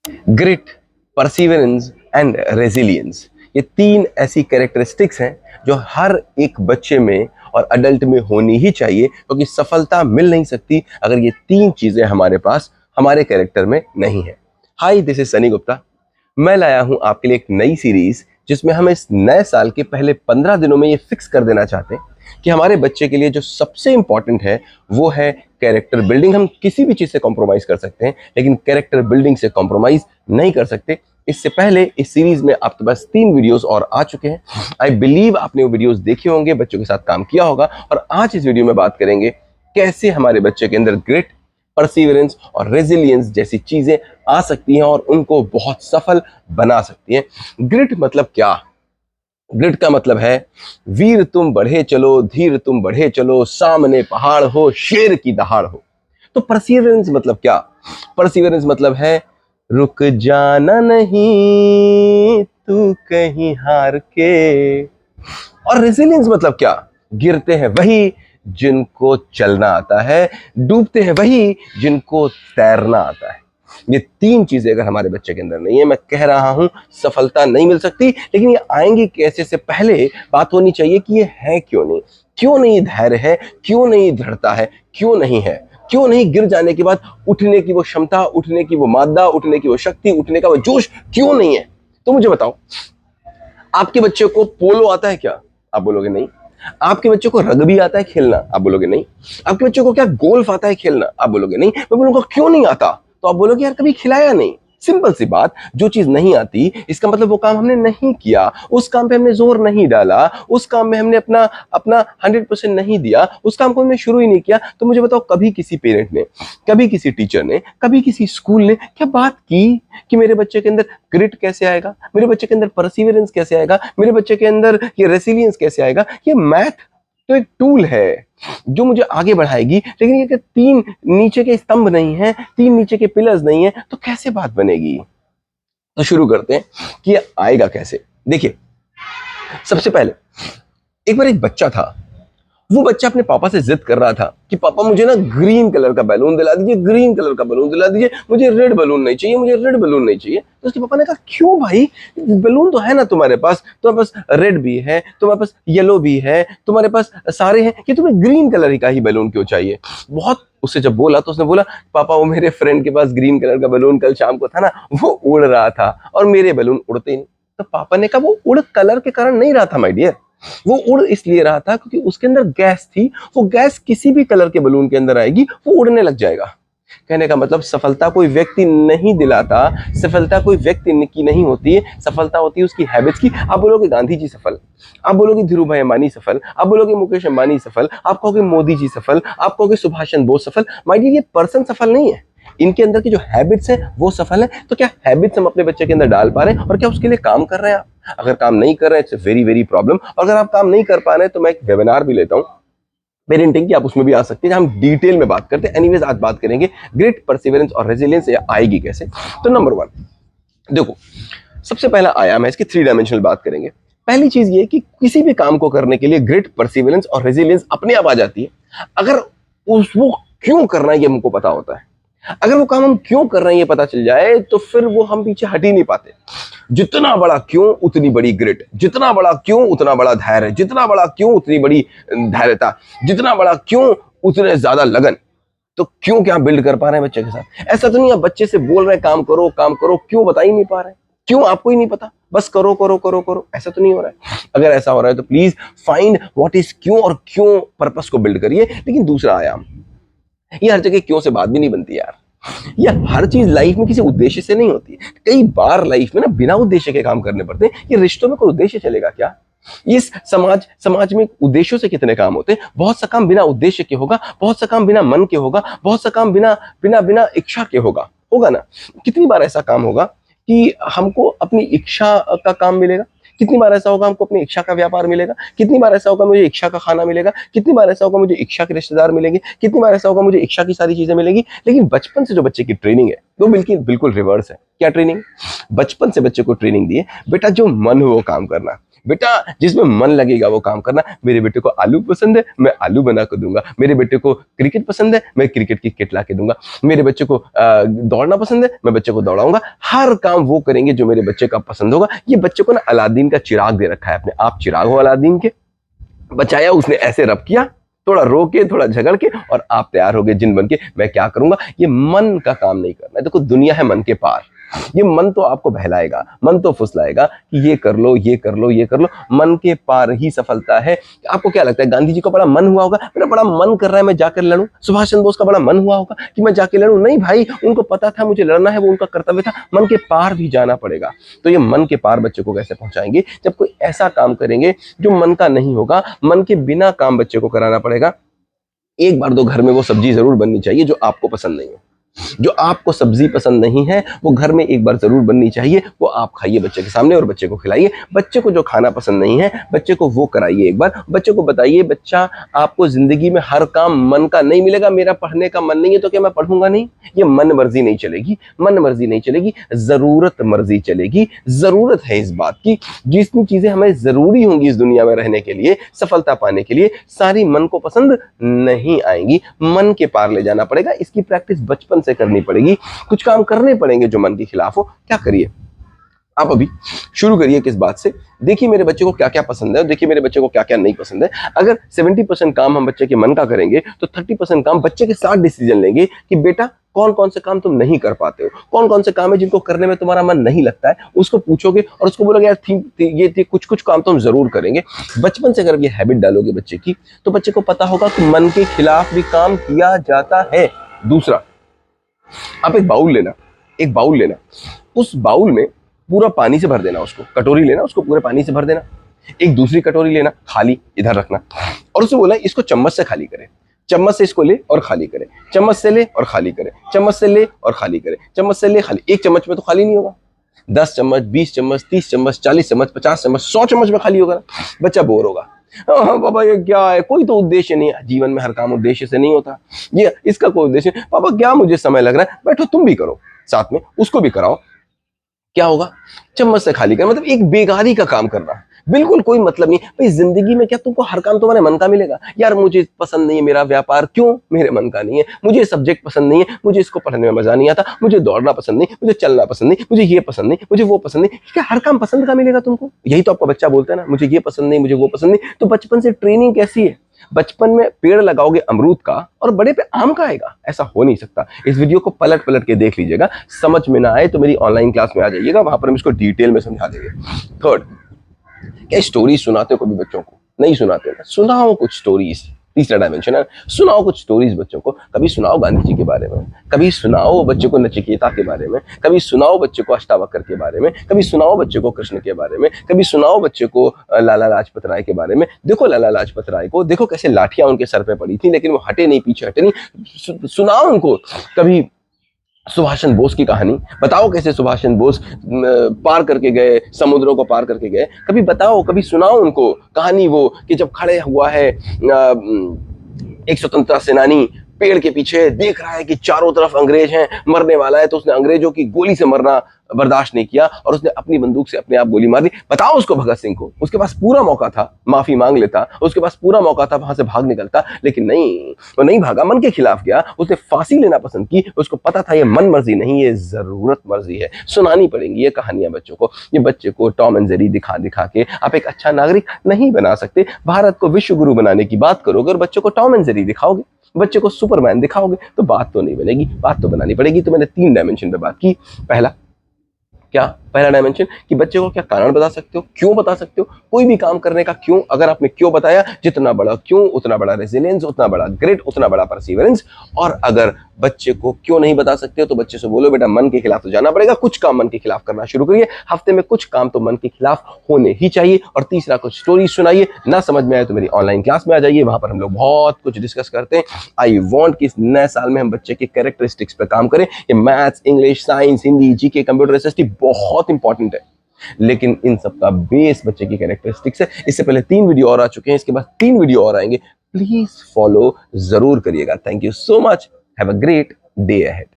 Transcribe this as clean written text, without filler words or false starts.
Grit, perseverance and resilience, ये तीन ऐसी कैरेक्टरिस्टिक्स हैं जो हर एक बच्चे में और अडल्ट में होनी ही चाहिए, क्योंकि सफलता मिल नहीं सकती अगर ये तीन चीजें हमारे पास हमारे कैरेक्टर में नहीं है। हाय, दिस इज सनी गुप्ता। मैं लाया हूं आपके लिए एक नई सीरीज जिसमें हम इस नए साल के पहले 15 दिनों में ये फिक्स कर देना चाहते हैं कि हमारे बच्चे के लिए जो सबसे इंपॉर्टेंट है वो है कैरेक्टर बिल्डिंग। हम किसी भी चीज से कॉम्प्रोमाइज कर सकते हैं, लेकिन कैरेक्टर बिल्डिंग से कॉम्प्रोमाइज नहीं कर सकते। इससे पहले इस सीरीज में आपके पास 3 वीडियोस और आ चुके हैं। आई बिलीव आपने वो वीडियोस देखे होंगे, बच्चों के साथ काम किया होगा, और आज इस वीडियो में बात करेंगे कैसे हमारे बच्चे के अंदर ग्रिट, परसीवरेंस और रेजिलियंस जैसी चीजें आ सकती हैं और उनको बहुत सफल बना सकती हैं। ग्रिट मतलब क्या? ग्रिट का मतलब है वीर तुम बढ़े चलो, धीर तुम बढ़े चलो, सामने पहाड़ हो, शेर की दहाड़ हो। तो परसीवरेंस मतलब क्या? परसीवरेंस मतलब है रुक जाना नहीं तू कहीं हार के। और रेजिलियंस मतलब क्या? गिरते हैं वही जिनको चलना आता है, डूबते हैं वही जिनको तैरना आता है। ये तीन चीजें अगर हमारे बच्चे के अंदर नहीं है, मैं कह रहा हूं सफलता नहीं मिल सकती। लेकिन ये आएंगी कैसे से पहले बात होनी चाहिए कि ये है क्यों नहीं। क्यों नहीं धैर्य है, क्यों नहीं दृढ़ता है, क्यों नहीं है, क्यों नहीं गिर जाने के बाद उठने की वो क्षमता, उठने की वो मादा, उठने की वो शक्ति, उठने का वो जोश क्यों नहीं है? तो मुझे बताओ, आपके बच्चे को पोलो आता है क्या? आप बोलोगे नहीं। आपके बच्चे को रग्बी आता है खेलना? आप बोलोगे नहीं। आपके बच्चे को क्या गोल्फ आता है खेलना? आप बोलोगे नहीं। मैं बोलूंगा क्यों नहीं आता, तो आप बोलोगे यार कभी खिलाया नहीं। सिंपल सी बात, जो चीज नहीं आती इसका मतलब वो काम हमने नहीं किया, उस काम पे हमने जोर नहीं डाला, उस काम में हमने अपना अपना 100% नहीं दिया, उस काम को हमने शुरू ही नहीं किया। तो मुझे बताओ, कभी किसी पेरेंट ने, कभी किसी टीचर ने, कभी किसी स्कूल ने क्या बात की कि मेरे बच्चे के अंदर ग्रिट कैसे आएगा, मेरे बच्चे के अंदर परसिवरेंस कैसे आएगा, मेरे बच्चे के अंदर ये रेसिलियंस कैसे आएगा? ये मैथ तो एक टूल है जो मुझे आगे बढ़ाएगी, लेकिन ये तीन नीचे के स्तंभ नहीं है, तीन नीचे के पिलर्स नहीं है, तो कैसे बात बनेगी? तो शुरू करते हैं कि ये आएगा कैसे। देखिए, सबसे पहले एक बार एक बच्चा था। वो बच्चा अपने पापा से जिद कर रहा था कि पापा मुझे ना ग्रीन कलर का बैलून दिला दीजिए, ग्रीन कलर का बैलून दिला दीजिए, मुझे रेड बैलून नहीं चाहिए, मुझे रेड बैलून नहीं चाहिए। तो उसके पापा ने कहा क्यों भाई, बैलून तो है ना तुम्हारे पास, तुम्हारे पास रेड भी है, तुम्हारे पास येलो भी है, तुम्हारे पास सारे हैं, कि तुम्हें ग्रीन कलर का ही बैलून क्यों चाहिए? बहुत उससे जब बोला तो उसने बोला पापा वो मेरे फ्रेंड के पास ग्रीन कलर का बैलून कल शाम को था ना, वो उड़ रहा था और मेरे बैलून उड़ते ही नहीं। तो पापा ने कहा वो उड़ कलर के कारण नहीं रहा था माय डियर, वो उड़ इसलिए रहा था क्योंकि उसके अंदर गैस थी। वो गैस किसी भी कलर के बलून के अंदर आएगी, वो उड़ने लग जाएगा। कहने का मतलब सफलता कोई व्यक्ति नहीं दिलाता, सफलता कोई व्यक्ति की नहीं होती है, सफलता होती है उसकी हैबिट्स की। आप बोलोगे गांधी जी सफल, आप बोलोगे धीरू भाई अंबानी सफल, आप बोलोगे मुकेश अंबानी सफल, आप कहोगे मोदी जी सफल, आप कहोगे सुभाष चंद्र बोस सफल। माय डियर, ये पर्सन सफल नहीं है, इनके अंदर की जो हैबिट्स है वो सफल है। तो क्या हैबिट्स हम अपने बच्चे के अंदर डाल पा रहे हैं और क्या उसके लिए काम कर रहे हैं आप? अगर काम नहीं कर रहे हैं, इट्स वेरी वेरी प्रॉब्लम। और अगर आप काम नहीं कर पा रहे हैं तो मैं एक वेबिनार भी लेता हूं पेरेंटिंग की, आप उसमें भी आ सकते हैं, हम डिटेल में बात करते हैं। एनीवेज, आज बात करेंगे ग्रिट, परसिवरेंस और रेजिलियंस आएगी कैसे। तो नंबर 1 देखो, सबसे पहला आयाम है इसकी, 3 डायमेंशनल बात करेंगे। पहली चीज ये कि किसी भी काम को करने के लिए ग्रिट, परसिवरेंस और रेजिलियंस अपने आप आ जाती है अगर वो क्यों करना है ये हमको पता होता है। अगर वो काम हम क्यों कर रहे हैं ये पता चल जाए तो फिर वो हम पीछे हट ही नहीं पाते। जितना बड़ा क्यों उतनी बड़ी ग्रिट, जितना बड़ा क्यों उतना बड़ा धैर्य, जितना बड़ा क्यों उतनी बड़ी धैर्यता, जितना बड़ा क्यों उतने ज्यादा लगन। तो क्यों क्या बिल्ड कर पा रहे हैं बच्चे के साथ? ऐसा तो नहीं आप बच्चे से बोल रहे हैं काम करो काम करो, क्यों बता ही नहीं पा रहे? क्यों आपको ही नहीं पता, बस करो करो करो करो, ऐसा तो नहीं हो रहा है। अगर ऐसा हो रहा है तो प्लीज फाइंड व्हाट इज क्यों और क्यों पर्पस को बिल्ड करिए। लेकिन दूसरा आयाम, ये हर जगह क्यों से बात भी नहीं बनती यार। ये हर चीज लाइफ में किसी उद्देश्य से नहीं होती। कई बार लाइफ में ना बिना उद्देश्य के काम करने पड़ते हैं। ये रिश्तों में कोई उद्देश्य चलेगा क्या? इस समाज में उद्देश्यों से कितने काम होते हैं। बहुत सा काम बिना उद्देश्य के होगा, बहुत सा काम बिना मन के होगा, बहुत सा काम बिना बिना बिना इच्छा के होगा होगा ना। कितनी बार ऐसा काम होगा कि हमको अपनी इच्छा का काम मिलेगा, कितनी बार ऐसा होगा हमको अपनी इच्छा का व्यापार मिलेगा, कितनी बार ऐसा होगा मुझे इच्छा का खाना मिलेगा, कितनी बार ऐसा होगा मुझे इच्छा के रिश्तेदार मिलेंगे, कितनी बार ऐसा होगा मुझे इच्छा की सारी चीजें मिलेंगी। लेकिन बचपन से जो बच्चे की ट्रेनिंग है वो बिल्कुल बिल्कुल रिवर्स है। क्या ट्रेनिंग? बचपन से बच्चे को ट्रेनिंग दी है बेटा जो मन हो वो काम करना, बेटा जिसमें मन लगेगा वो काम करना। मेरे बेटे को आलू पसंद है, मैं आलू बना कर दूंगा। मेरे बेटे को क्रिकेट पसंद है, मैं क्रिकेट की किट ला के दूंगा। मेरे बच्चे को दौड़ना पसंद है, मैं बच्चे को दौड़ाऊंगा। हर काम वो करेंगे जो मेरे बच्चे का पसंद होगा। ये बच्चे को ना अलादीन का चिराग दे रखा है अपने, आप चिराग हो अलादीन के। बचाया उसने, ऐसे रब किया, थोड़ा रो के थोड़ा झगड़ के, और आप तैयार हो गए जिन बन के। मैं क्या करूंगा, ये मन का काम नहीं करना है। देखो दुनिया है मन के पार। ये मन तो आपको बहलाएगा, मन तो फुसलाएगा कि ये कर लो, ये कर लो, ये कर लो। मन के पार ही सफलता है। आपको क्या लगता है, गांधी जी को बड़ा मन हुआ होगा, मेरा बड़ा मन कर रहा है मैं जाकर लड़ूं? सुभाष चंद्र बोस का बड़ा मन हुआ होगा कि मैं जाके लड़ूं? नहीं भाई, उनको पता था मुझे लड़ना है, वो उनका कर्तव्य था। मन के पार भी जाना पड़ेगा। तो ये मन के पार बच्चे को कैसे पहुंचाएंगे? जब कोई ऐसा काम करेंगे जो मन का नहीं होगा। मन के बिना काम बच्चे को कराना पड़ेगा। एक बार दो घर में वो सब्जी जरूर बननी चाहिए जो आपको पसंद नहीं है। जो आपको सब्जी पसंद नहीं है वो घर में एक बार जरूर बननी चाहिए। वो आप खाइए बच्चे के सामने और बच्चे को खिलाइए। बच्चे को जो खाना पसंद नहीं है, बच्चे को वो कराइए एक बार। बच्चे को बताइए, बच्चा आपको जिंदगी में हर काम मन का नहीं मिलेगा। मेरा पढ़ने का मन नहीं है तो क्या मैं पढ़ूंगा नहीं? ये मन मर्जी नहीं चलेगी, मन मर्जी नहीं चलेगी, जरूरत मर्जी चलेगी। जरूरत है इस बात की, जितनी चीजें हमें जरूरी होंगी इस दुनिया में रहने के लिए, सफलता पाने के लिए, सारी मन को पसंद नहीं आएंगी। मन के पार ले जाना पड़ेगा। इसकी प्रैक्टिस बचपन से करनी पड़ेगी। कुछ काम करने पड़ेंगे जो मन के खिलाफ हो। क्या करिए आप? अभी शुरू करिए किस बात से? देखिए मेरे बच्चे को क्या क्या पसंद है, देखिए मेरे बच्चे को क्या क्या नहीं पसंद है। अगर 70% काम हम बच्चे के मन का करेंगे तो 30% काम बच्चे के साथ डिसीजन लेंगे कि बेटा कौन कौन से काम तुम नहीं कर पाते हो, कौन कौन से काम है जिनको करने में तुम्हारा मन नहीं लगता है। उसको पूछोगे और उसको बोलोगे यार ये कुछ कुछ काम तो हम जरूर करेंगे। बचपन से अगर ये हैबिट डालोगे बच्चे की, तो बच्चे को पता होगा कि मन के खिलाफ भी काम किया जाता है। दूसरा, आप एक बाउल लेना, एक बाउल लेना, उस बाउल में पूरा पानी से भर देना, उसको कटोरी लेना, उसको पूरे पानी से भर देना। एक दूसरी कटोरी लेना, खाली इधर रखना, और उसे बोला इसको चम्मच से खाली करे। चम्मच से इसको ले और खाली करे, चम्मच से ले और खाली करे, चम्मच से ले और खाली करे, चम्मच से ले खाली। एक चम्मच में तो खाली नहीं होगा, 10 चम्मच, 20 चम्मच, 30 चम्मच, 40 चम्मच, 50 चम्मच, 100 चम्मच में खाली होगा। बच्चा बोर होगा, हाँ पापा ये क्या है, कोई तो उद्देश्य नहीं है। जीवन में हर काम उद्देश्य से नहीं होता, ये इसका कोई उद्देश्य नहीं। पापा क्या मुझे समय लग रहा है, बैठो तुम भी करो साथ में, उसको भी कराओ। क्या होगा? चम्मच से खाली कर, मतलब एक बेगारी का काम करना, बिल्कुल कोई मतलब नहीं। भाई जिंदगी में क्या तुमको हर काम तुम्हारे मन का मिलेगा? यार मुझे पसंद नहीं है मेरा व्यापार, क्यों? मेरे मन का नहीं है। मुझे सब्जेक्ट पसंद नहीं है, मुझे इसको पढ़ने में मजा नहीं आता, मुझे दौड़ना पसंद नहीं, मुझे चलना पसंद नहीं, मुझे ये पसंद नहीं, मुझे वो पसंद नहीं। क्या हर काम पसंद का मिलेगा तुमको? यही तो आपका बच्चा बोलता है ना, मुझे ये पसंद नहीं, मुझे वो पसंद नहीं। तो बचपन से ट्रेनिंग कैसी है? बचपन में पेड़ लगाओगे अमरूद का और बड़े पे आम का आएगा? ऐसा हो नहीं सकता। इस वीडियो को पलट पलट के देख लीजिएगा। समझ में ना आए तो मेरी ऑनलाइन क्लास में आ जाइएगा, वहां पर हम इसको डिटेल में समझा देंगे। थर्ड, क्या स्टोरी सुनाते हो कभी बच्चों को? नहीं सुनाते ना, सुनाओ कुछ स्टोरीज। तीसरा डायमेंशन है, सुनाओ कुछ स्टोरीज बच्चों को। कभी सुनाओ गांधी जी के बारे में, कभी सुनाओ बच्चे को नचिकेता के बारे में, कभी सुनाओ बच्चे को अष्टावक्र के बारे में, कभी सुनाओ बच्चे को कृष्ण के बारे में, कभी सुनाओ बच्चे को लाला लाजपत राय के बारे में। देखो लाला लाजपत राय को, देखो कैसे लाठियां उनके सर पे पड़ी थी लेकिन वो हटे नहीं, पीछे हटे नहीं। सुनाओ उनको। कभी सुभाष चंद्र बोस की कहानी बताओ, कैसे सुभाष चंद्र बोस पार करके गए, समुद्रों को पार करके गए। कभी बताओ, कभी सुनाओ उनको कहानी वो कि जब खड़े हुआ है एक स्वतंत्रता सेनानी, पेड़ के पीछे देख रहा है कि चारों तरफ अंग्रेज हैं, मरने वाला है, तो उसने अंग्रेजों की गोली से मरना बर्दाश्त नहीं किया और उसने अपनी बंदूक से अपने आप गोली मार दी। बताओ उसको भगत सिंह को, उसके पास पूरा मौका था माफी मांग लेता, उसके पास पूरा मौका था वहां से भाग निकलता, लेकिन नहीं, वो नहीं भागा, मन के खिलाफ गया। उसने फांसी लेना पसंद की। उसको पता था ये मन मर्जी नहीं, ये जरूरत मर्जी है। सुनानी पड़ेंगी ये कहानियां बच्चों को। ये बच्चे को टॉम एंड जेरी दिखा दिखा के आप एक अच्छा नागरिक नहीं बना सकते। भारत को विश्व गुरु बनाने की बात करोगे और बच्चों को टॉम एंड जेरी दिखाओगे, बच्चे को सुपरमैन दिखाओगे, तो बात तो नहीं बनेगी, बात तो बनानी पड़ेगी। तो मैंने 3 डायमेंशन पे बात की। पहला क्या? पहला डायमेंशन कि बच्चे को क्या कारण बता सकते हो, क्यों बता सकते हो, कोई भी काम करने का क्यों। अगर आपने क्यों बताया, जितना बड़ा क्यों उतना बड़ा रेजिलियंस, उतना बड़ा ग्रिट, उतना बड़ा परसिवरेंस। और अगर बच्चे को क्यों नहीं बता सकते हो तो बच्चे से बोलो बेटा मन के खिलाफ तो जाना पड़ेगा, कुछ काम मन के खिलाफ करना शुरू करिए। हफ्ते में कुछ काम तो मन के खिलाफ होने ही चाहिए। और तीसरा, कुछ स्टोरी सुनाइए। ना समझ में आए तो मेरी ऑनलाइन क्लास में आ जाइए, वहां पर हम लोग बहुत कुछ डिस्कस करते हैं। आई वॉन्ट कि इस नए साल में हम बच्चे के कैरेक्टरिस्टिक्स पे काम करें। ये maths, English, science, Hindi, GK, computer, SST बहुत इंपॉर्टेंट है, लेकिन इन सबका बेस बच्चे की कैरेक्टरिस्टिक्स है। इससे पहले 3 वीडियो और आ चुके हैं, इसके बाद 3 वीडियो और आएंगे। प्लीज फॉलो जरूर करिएगा। Thank you so much. Have a great day ahead.